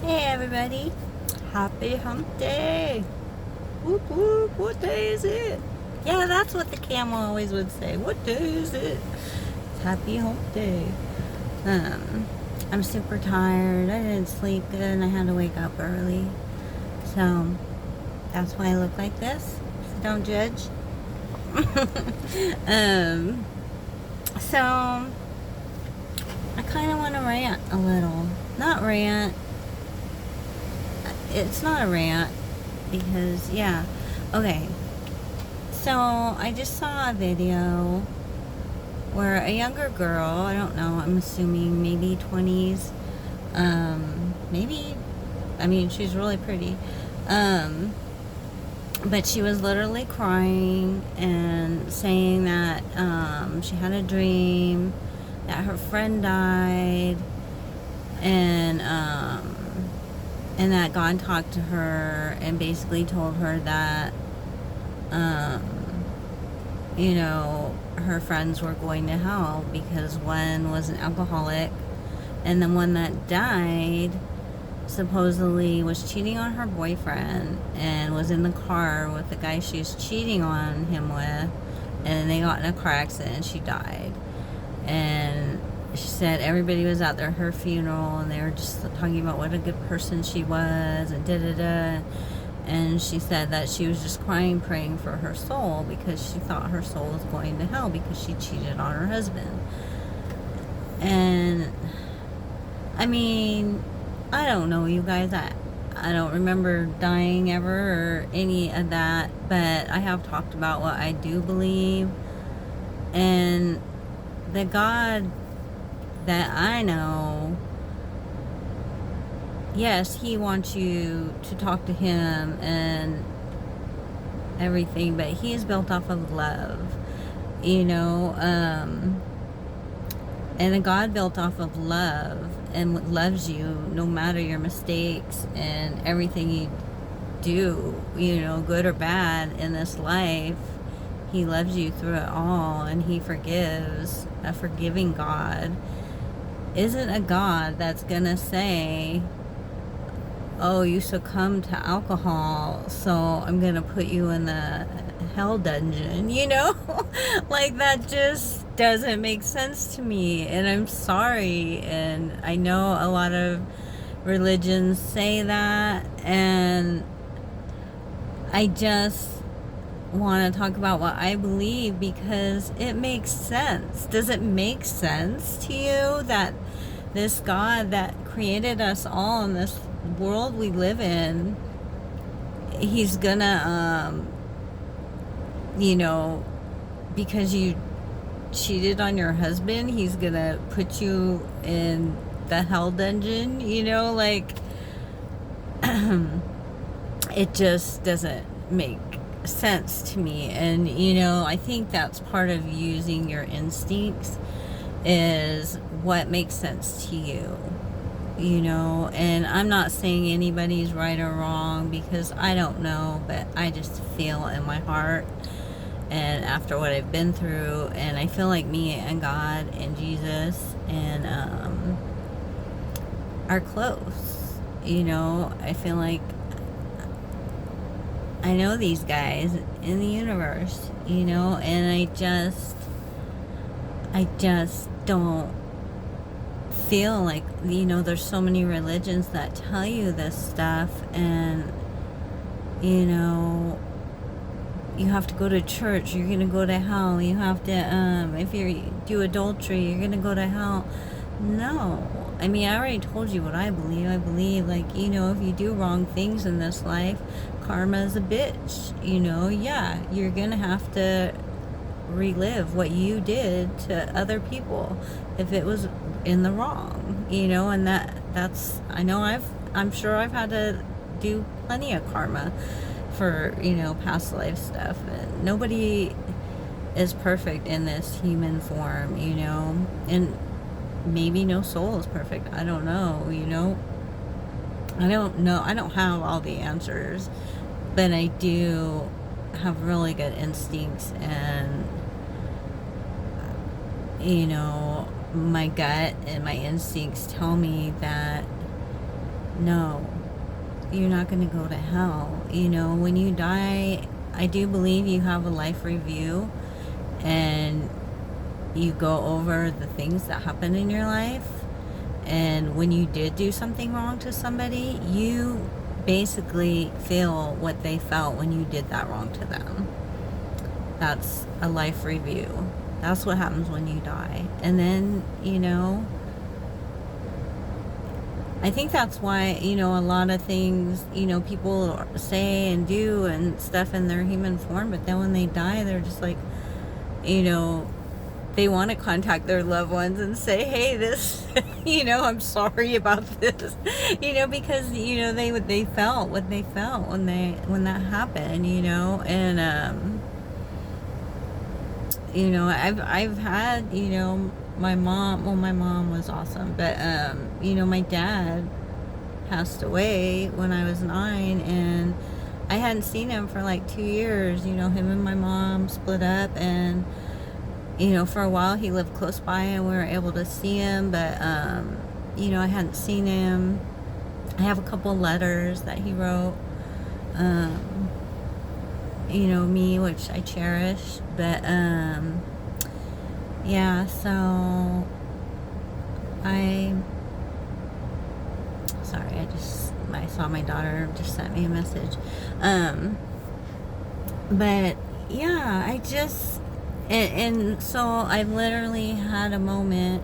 Hey everybody, happy hump day. Whoop whoop, what day is it? Yeah, that's what the camel always would say. What day is it? It's happy hump day. I'm super tired. I didn't sleep good and I had to wake up early. So that's why I look like this. So don't judge. um, so I kind of want to rant a little. Not rant. It's not a rant because, yeah. Okay. So I just saw a video where a younger girl, I don't know, I'm assuming maybe 20s, maybe, I mean, she's really pretty, but she was literally crying and saying that she had a dream that her friend died, and that God talked to her and basically told her that her friends were going to hell because one was an alcoholic and the one that died supposedly was cheating on her boyfriend and was in the car with the guy she was cheating on him with, and they got in a car accident and she died. And she said everybody was out there at her funeral and they were just talking about what a good person she was and da-da-da. And she said that she was just crying, praying for her soul because she thought her soul was going to hell because she cheated on her husband. And I mean, I don't know, you guys. I don't remember dying ever or any of that, but I have talked about what I do believe. And the God that I know, yes, he wants you to talk to him and everything, but he is built off of love, and a God built off of love and loves you no matter your mistakes and everything you do, good or bad in this life. He loves you through it all and he forgives. A forgiving God isn't a God that's gonna say, oh, you succumb to alcohol, so I'm gonna put you in the hell dungeon, like, that just doesn't make sense to me. And I'm sorry, and I know a lot of religions say that, and I just want to talk about what I believe because it makes sense. Does it make sense to you that this God that created us all in this world we live in, he's gonna because you cheated on your husband, he's gonna put you in the hell dungeon, like it just doesn't make sense to me. And I think that's part of using your instincts, is what makes sense to you, and I'm not saying anybody's right or wrong because I don't know, but I just feel in my heart and after what I've been through, and I feel like me and God and Jesus and are close. I feel like I know these guys in the universe, and I just don't feel like, there's so many religions that tell you this stuff, and you have to go to church, you're gonna go to hell. You have to if you do adultery, you're gonna go to hell. No, I mean, I already told you what I believe. I believe, like, if you do wrong things in this life, karma is a bitch. Yeah, you're gonna have to relive what you did to other people if it was in the wrong, and that's, I'm sure I've had to do plenty of karma for, past life stuff. And nobody is perfect in this human form, and maybe no soul is perfect. I don't know, I don't know. I don't have all the answers, but I do have really good instincts, and my gut and my instincts tell me that no, you're not going to go to hell. You know, when you die, I do believe you have a life review, and you go over the things that happened in your life. And when you did do something wrong to somebody, you basically feel what they felt when you did that wrong to them. That's a life review. That's what happens when you die. And then, you know, I think that's why, you know, a lot of things, you know, people say and do and stuff in their human form, but then when they die, they're just like, you know, they want to contact their loved ones and say, hey, this, you know, I'm sorry about this, you know, because, you know, they felt what they felt when that happened, you know. And you know, I've had, you know, my mom was awesome, but you know, my dad passed away when I was 9, and I hadn't seen him for like 2 years. You know, him and my mom split up, and you know, for a while he lived close by and we were able to see him, but you know, I hadn't seen him. I have a couple letters that he wrote, you know, me, which I cherish, but yeah, so I saw my daughter just sent me a message, but yeah, and so I literally had a moment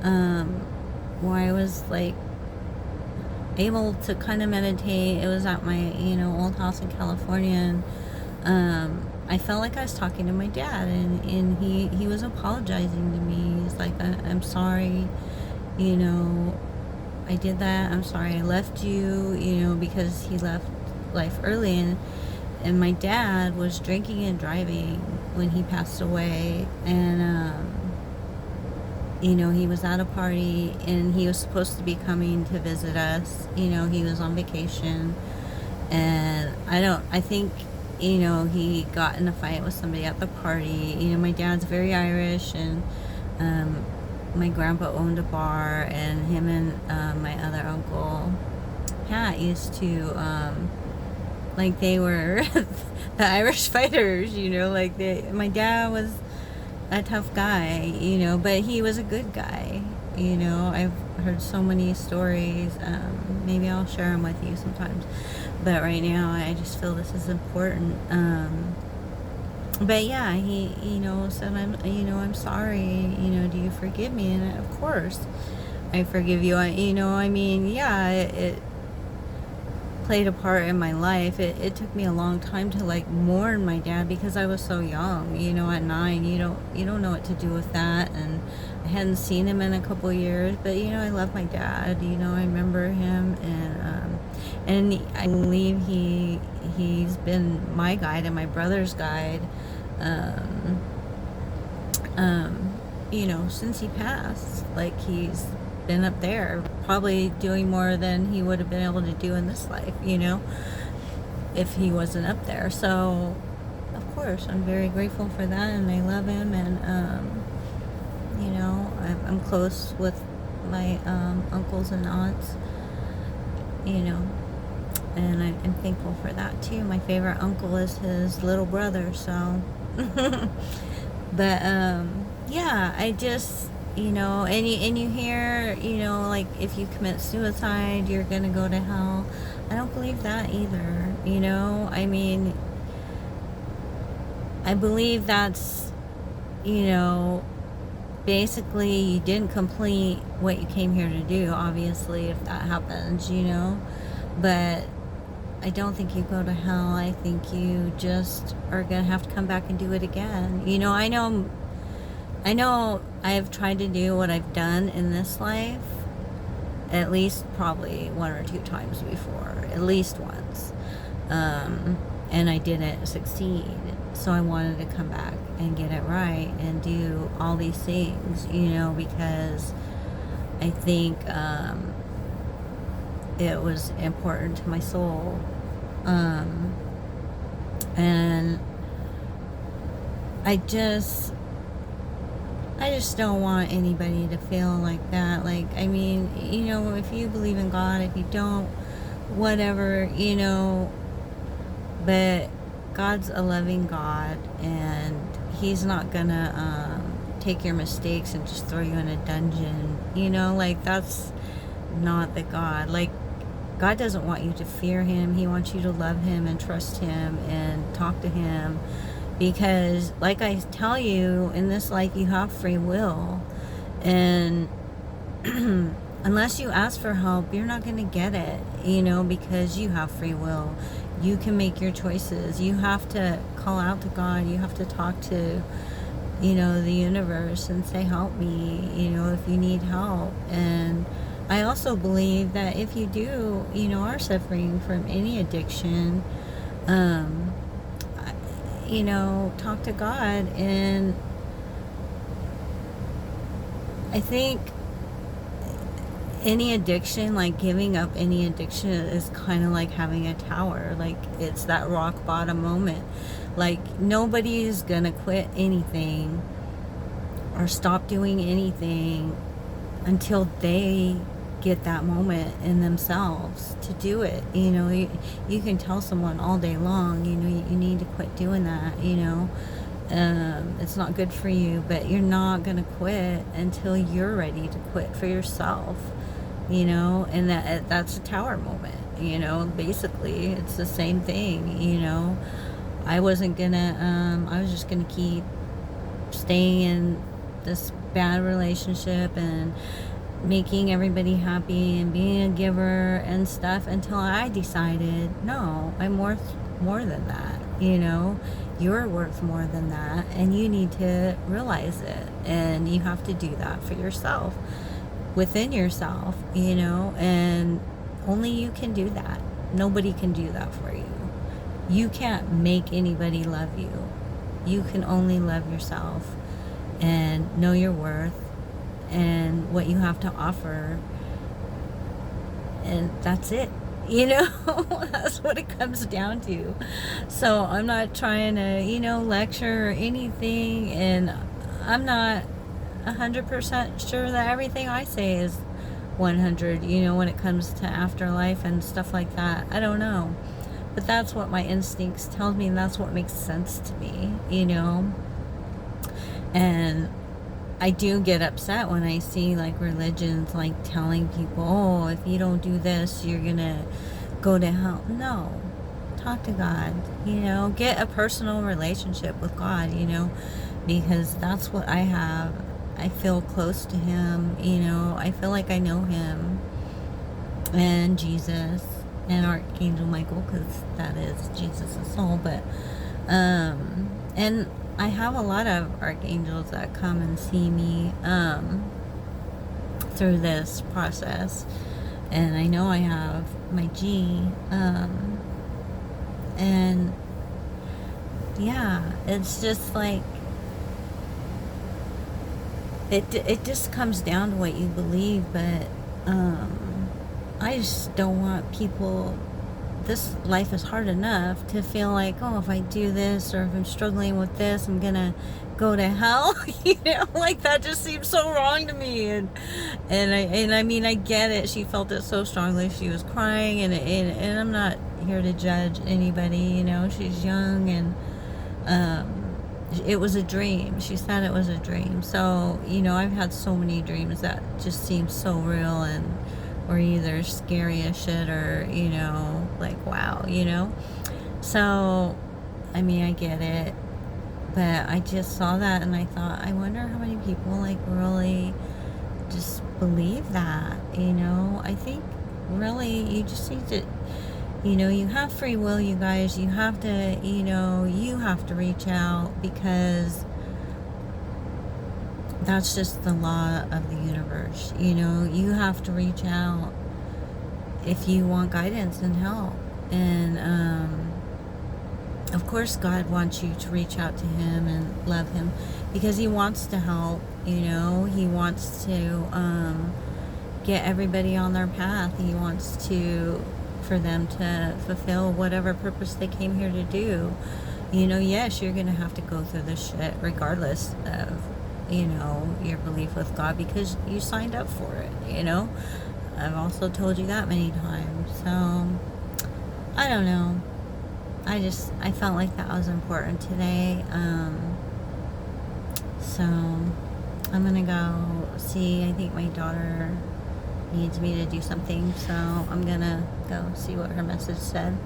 where I was like able to kind of meditate. It was at my, you know, old house in California, and I felt like I was talking to my dad, and he was apologizing to me. He's like, I'm sorry, you know, I did that. I'm sorry I left you, you know, because he left life early, and my dad was drinking and driving when he passed away, and you know, he was at a party, and he was supposed to be coming to visit us. You know, he was on vacation, and I think, you know, he got in a fight with somebody at the party. You know, my dad's very Irish, and my grandpa owned a bar, and him and my other uncle Pat used to like, they were the Irish fighters, you know, like my dad was a tough guy, you know, but he was a good guy, you know. I've heard so many stories. Maybe I'll share them with you sometimes, but right now I just feel this is important. But yeah, he, you know, said, I'm sorry, you know, do you forgive me? And of course I forgive you. You know, I mean, yeah, it played a part in my life. It took me a long time to like mourn my dad, because I was so young, you know. At 9, you don't know what to do with that, and I hadn't seen him in a couple years, but you know, I love my dad, you know. I remember him, and I believe he's been my guide and my brother's guide, you know, since he passed. Like, he's been up there probably doing more than he would have been able to do in this life, you know, if he wasn't up there. So of course I'm very grateful for that, and I love him, and you know, I'm close with my uncles and aunts, you know, and I'm thankful for that too. My favorite uncle is his little brother, so but yeah, I just, you know, and you hear, you know, like, if you commit suicide, you're gonna go to hell. I don't believe that either, you know. I mean, I believe that's, you know, basically you didn't complete what you came here to do, obviously, if that happens, you know. But I don't think you go to hell. I think you just are gonna have to come back and do it again. You know, I know I've tried to do what I've done in this life at least probably 1 or 2 times before, at least once, and I didn't succeed. So I wanted to come back and get it right and do all these things, you know, because I think it was important to my soul, and I just, I just don't want anybody to feel like that. Like, I mean, if you believe in God, if you don't, whatever, but God's a loving God, and He's not gonna take your mistakes and just throw you in a dungeon. Like, that's not the God. Like, God doesn't want you to fear Him. He wants you to love Him and trust Him and talk to Him. Because, like I tell you, in this life you have free will. And unless you ask for help, you're not going to get it, because you have free will. You can make your choices. You have to call out to God. You have to talk to, the universe and say, help me, if you need help. And I also believe that if you do, are suffering from any addiction, talk to God. And I think any addiction, like giving up any addiction, is kind of like having a tower. Like, it's that rock bottom moment. Like, nobody's gonna quit anything or stop doing anything until they get that moment in themselves to do it. You can tell someone all day long, you need to quit doing that. It's not good for you, but you're not gonna quit until you're ready to quit for yourself. And that's a tower moment. Basically it's the same thing. I wasn't gonna I was just gonna keep staying in this bad relationship and making everybody happy and being a giver and stuff until I decided, no, I'm worth more than that. You're worth more than that, and you need to realize it, and you have to do that for yourself, within yourself, and only you can do that. Nobody can do that for you. You can't make anybody love you. You can only love yourself and know your worth and what you have to offer, and that's it. That's what it comes down to. So I'm not trying to lecture or anything, and I'm not 100% sure that everything I say is 100, when it comes to afterlife and stuff like that. I don't know, but that's what my instincts tell me, and that's what makes sense to me. And I do get upset when I see like religions like telling people, oh, if you don't do this, you're gonna go to hell. No, talk to God, get a personal relationship with God, because that's what I have. I feel close to Him, I feel like I know Him and Jesus and Archangel Michael, because that is Jesus' soul. But and I have a lot of archangels that come and see me through this process, and I know I have my G, and yeah, it's just like it just comes down to what you believe. But I just don't want people, this life is hard enough, to feel like, oh, if I do this, or if I'm struggling with this, I'm gonna go to hell. Like, that just seems so wrong to me. And I mean, I get it. She felt it so strongly. She was crying, and I'm not here to judge anybody. She's young, and it was a dream. She said it was a dream. So I've had so many dreams that just seem so real, and or either scary as shit, or like, wow. So I mean, I get it, but I just saw that and I thought, I wonder how many people like really just believe that. I think really you just need to, you have free will, you guys. You have to, you have to reach out, because that's just the law of the universe. You have to reach out if you want guidance and help. And of course God wants you to reach out to Him and love Him, because He wants to help. He wants to get everybody on their path. He wants for them to fulfill whatever purpose they came here to do. Yes, you're gonna have to go through this shit regardless of you know, your belief with God because you signed up for it, you know. I've also told you that many times. So, I don't know. I felt like that was important today. So, I'm going to go see, I think my daughter needs me to do something. So, I'm going to go see what her message said.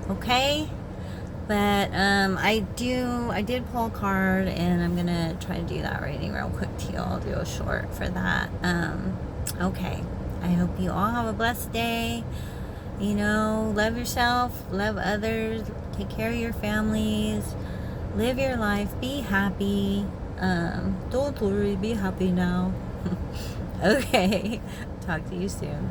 Okay? But I did pull a card, and I'm gonna try to do that reading real quick to you. I'll do a short for that. Okay. I hope you all have a blessed day. You know, love yourself, love others, take care of your families, live your life, be happy. Don't worry, be happy now. Okay. Talk to you soon.